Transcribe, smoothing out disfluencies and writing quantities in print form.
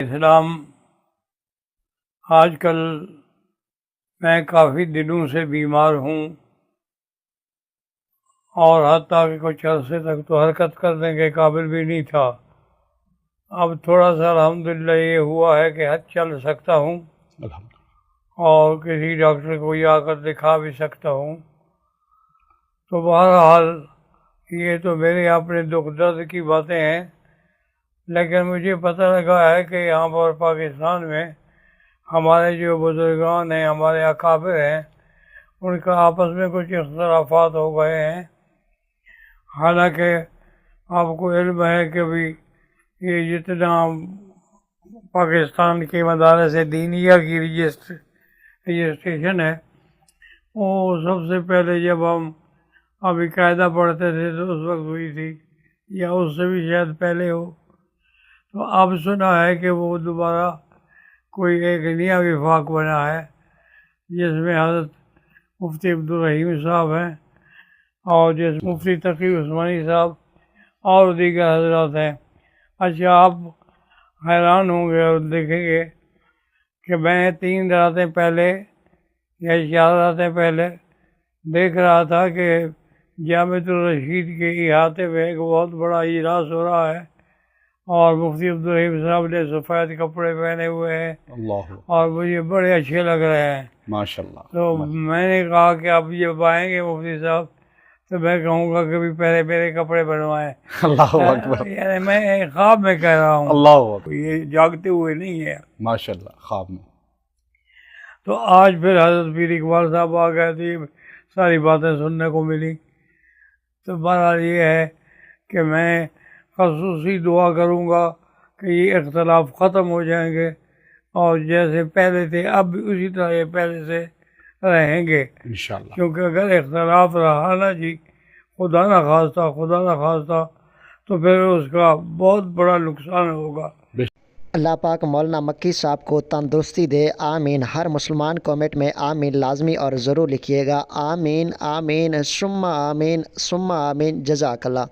اسلام آج کل میں کافی دنوں سے بیمار ہوں اور حتیٰ کہ کچھ عرصے تک تو حرکت کرنے کے قابل بھی نہیں تھا۔ اب تھوڑا سا الحمدللہ یہ ہوا ہے کہ حد چل سکتا ہوں اور کسی ڈاکٹر کو جا کر دکھا بھی سکتا ہوں۔ تو بہرحال یہ تو میرے اپنے دکھ درد کی باتیں ہیں، لیکن مجھے پتہ لگا ہے کہ یہاں پر پاکستان میں ہمارے جو بزرگان ہیں، ہمارے اکابر ہیں، ان کا آپس میں کچھ اختلافات ہو گئے ہیں۔ حالانکہ آپ کو علم ہے کہ بھی یہ جتنا پاکستان کے مدارس دینیہ کی رجسٹریشن ہے، وہ سب سے پہلے جب ہم ابھی قاعدہ پڑھتے تھے تو اس وقت ہوئی تھی، یا اس سے بھی شاید پہلے ہو۔ تو اب سنا ہے کہ وہ دوبارہ کوئی ایک نیا وفاق بنا ہے، جس میں حضرت مفتی عبدالرحیم صاحب ہیں اور جس مفتی تقی عثمانی صاحب اور دیگر حضرات ہیں۔ اچھا، آپ حیران ہوں گے اور دیکھیں گے کہ میں 3 راتیں پہلے یا 4 راتیں پہلے دیکھ رہا تھا کہ جامعۃ الرشید کے احاطے میں ایک بہت بڑا اجلاس ہو رہا ہے اور مفتی عبدالرحیم صاحب نے سفید کپڑے پہنے ہوئے ہیں اور مجھے بڑے اچھے لگ رہے ہیں ماشاءاللہ۔ تو میں نے کہا کہ اب جب آئیں گے مفتی صاحب تو میں کہوں گا کہ بھی پہلے میرے کپڑے بنوائیں۔ اللہ اکبر، یعنی میں خواب میں کہہ رہا ہوں، اللہ اکبر، یہ جاگتے ہوئے نہیں ہے، ماشاءاللہ خواب میں۔ تو آج پھر حضرت پیر اقبال صاحب آ گئے تھے، ساری باتیں سننے کو ملی۔ تو بہرحال یہ ہے کہ میں خصوصی دعا کروں گا کہ یہ اختلاف ختم ہو جائیں گے اور جیسے پہلے تھے اب بھی اسی طرح یہ پہلے سے رہیں گے انشاءاللہ۔ کیونکہ اگر اختلاف رہا نا جی، خدا نہ خواستہ تو پھر اس کا بہت بڑا نقصان ہوگا۔ اللہ پاک مولانا مکی صاحب کو تندرستی دے، آمین۔ ہر مسلمان کومنٹ میں آمین لازمی اور ضرور لکھیے گا، آمین آمین ثم آمین ثم آمین۔ جزاک اللہ۔